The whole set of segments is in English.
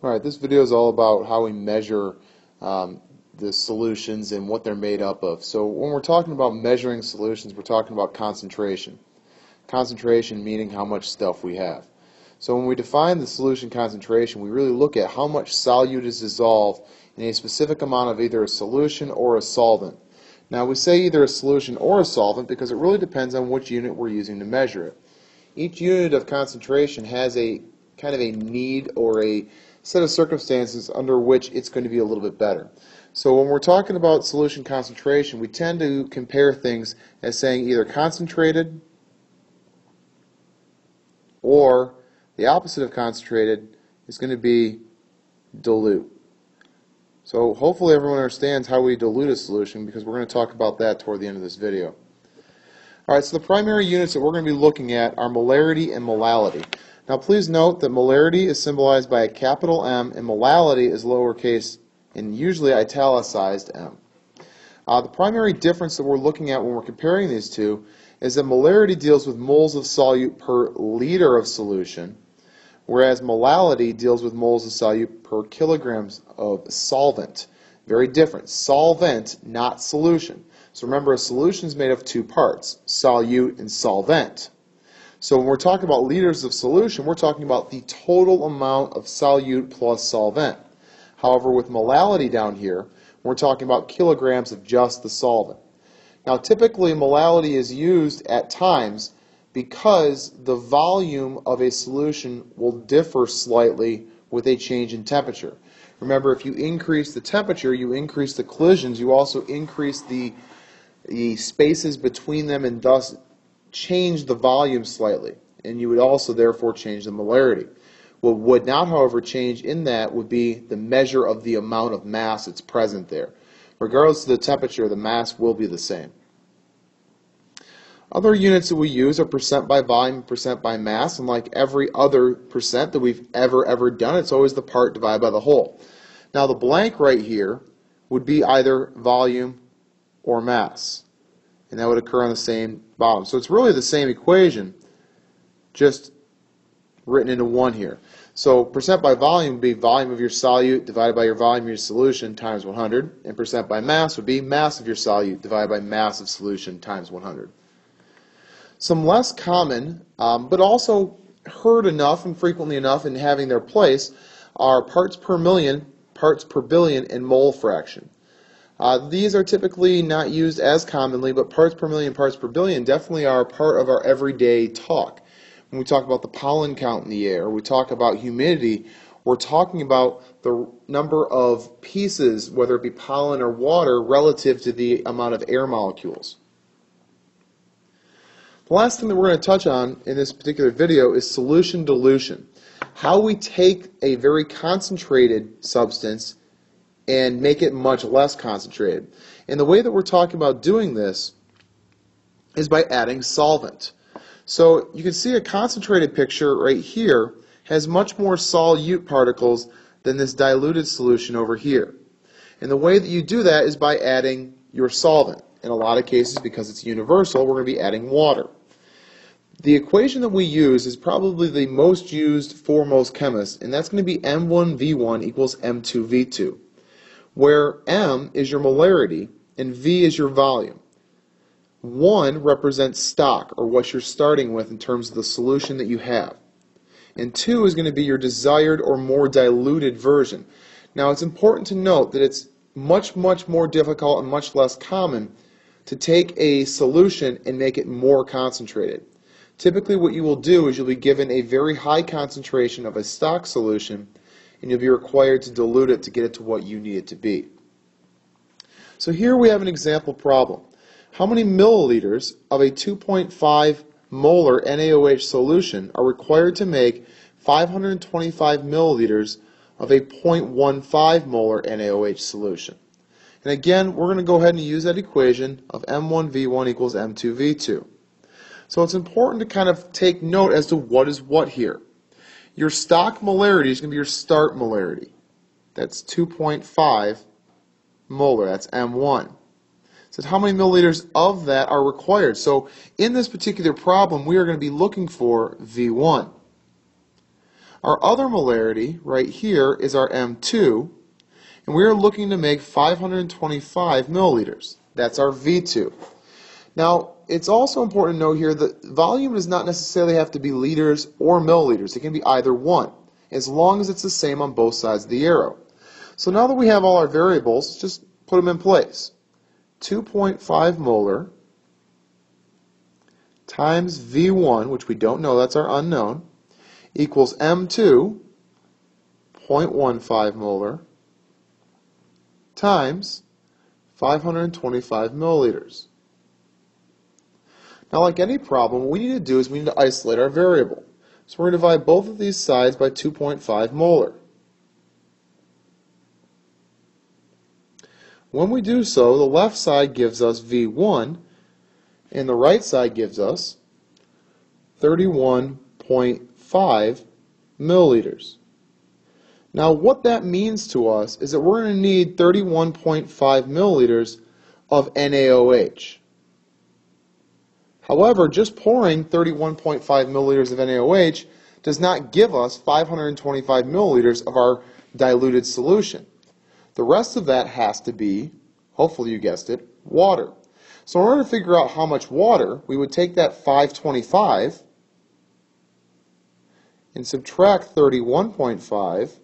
Alright, this video is all about how we measure the solutions and what they're made up of. So when we're talking about measuring solutions, we're talking about concentration. Concentration meaning how much stuff we have. So when we define the solution concentration, we really look at how much solute is dissolved in a specific amount of either a solution or a solvent. Now we say either a solution or a solvent because it really depends on which unit we're using to measure it. Each unit of concentration has a kind of a need or a set of circumstances under which it's going to be a little bit better. So when we're talking about solution concentration, we tend to compare things as saying either concentrated or the opposite of concentrated is going to be dilute. So hopefully everyone understands how we dilute a solution, because we're going to talk about that toward the end of this video. Alright, so the primary units that we're going to be looking at are molarity and molality. Now please note that molarity is symbolized by a capital M and molality is lowercase and usually italicized m. The primary difference that we're looking at when we're comparing these two is that molarity deals with moles of solute per liter of solution, whereas molality deals with moles of solute per kilograms of solvent. Very different. Solvent, not solution. So remember, a solution is made of two parts, solute and solvent. So when we're talking about liters of solution, we're talking about the total amount of solute plus solvent. However, with molality down here, we're talking about kilograms of just the solvent. Now typically molality is used at times because the volume of a solution will differ slightly with a change in temperature. Remember, if you increase the temperature, you increase the collisions, you also increase the spaces between them and thus change the volume slightly, and you would also therefore change the molarity. What would not, however, change in that would be the measure of the amount of mass that's present there. Regardless of the temperature, the mass will be the same. Other units that we use are percent by volume, percent by mass, and like every other percent that we've ever done, it's always the part divided by the whole. Now the blank right here would be either volume or mass, and that would occur on the same bottom. So it's really the same equation, just written into one here. So percent by volume would be volume of your solute divided by your volume of your solution times 100, and percent by mass would be mass of your solute divided by mass of solution times 100. Some less common, but also heard enough and frequently enough in having their place, are parts per million, parts per billion, and mole fraction. These are typically not used as commonly, but parts per million, parts per billion definitely are part of our everyday talk. When we talk about the pollen count in the air, we talk about humidity, we're talking about the number of pieces, whether it be pollen or water, relative to the amount of air molecules. The last thing that we're going to touch on in this particular video is solution dilution. How we take a very concentrated substance and make it much less concentrated. And the way that we're talking about doing this is by adding solvent. So you can see a concentrated picture right here has much more solute particles than this diluted solution over here. And the way that you do that is by adding your solvent. In a lot of cases, because it's universal, we're going to be adding water. The equation that we use is probably the most used for most chemists, and that's going to be M1V1 equals M2V2, where M is your molarity and V is your volume. 1 represents stock, or what you're starting with in terms of the solution that you have. And 2 is going to be your desired or more diluted version. Now it's important to note that it's much more difficult and much less common to take a solution and make it more concentrated. Typically what you will do is you'll be given a very high concentration of a stock solution, and you'll be required to dilute it to get it to what you need it to be. So here we have an example problem. How many milliliters of a 2.5 molar NaOH solution are required to make 525 milliliters of a 0.15 molar NaOH solution? And again, we're going to go ahead and use that equation of M1V1 equals M2V2. So it's important to kind of take note as to what is what here. Your stock molarity is going to be your start molarity. That's 2.5 molar. That's M1. So how many milliliters of that are required? So in this particular problem, we are going to be looking for V1. Our other molarity right here is our M2, and we are looking to make 525 milliliters. That's our V2. Now, it's also important to note here that volume does not necessarily have to be liters or milliliters. It can be either one, as long as it's the same on both sides of the arrow. So now that we have all our variables, let's just put them in place. 2.5 molar times V1, which we don't know, that's our unknown, equals M2, 0.15 molar, times 525 milliliters. Now, like any problem, what we need to do is we need to isolate our variable. So we're going to divide both of these sides by 2.5 molar. When we do so, the left side gives us V1, and the right side gives us 31.5 milliliters. Now, what that means to us is that we're going to need 31.5 milliliters of NaOH. However, just pouring 31.5 milliliters of NaOH does not give us 525 milliliters of our diluted solution. The rest of that has to be, hopefully you guessed it, water. So in order to figure out how much water, we would take that 525 and subtract 31.5,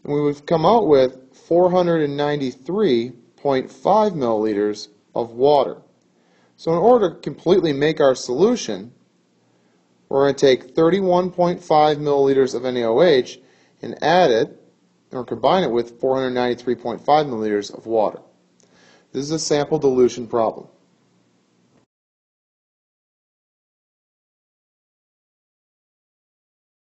and we would come out with 493.5 milliliters of water. So in order to completely make our solution, we're going to take 31.5 milliliters of NaOH and add it, or combine it with 493.5 milliliters of water. This is a sample dilution problem.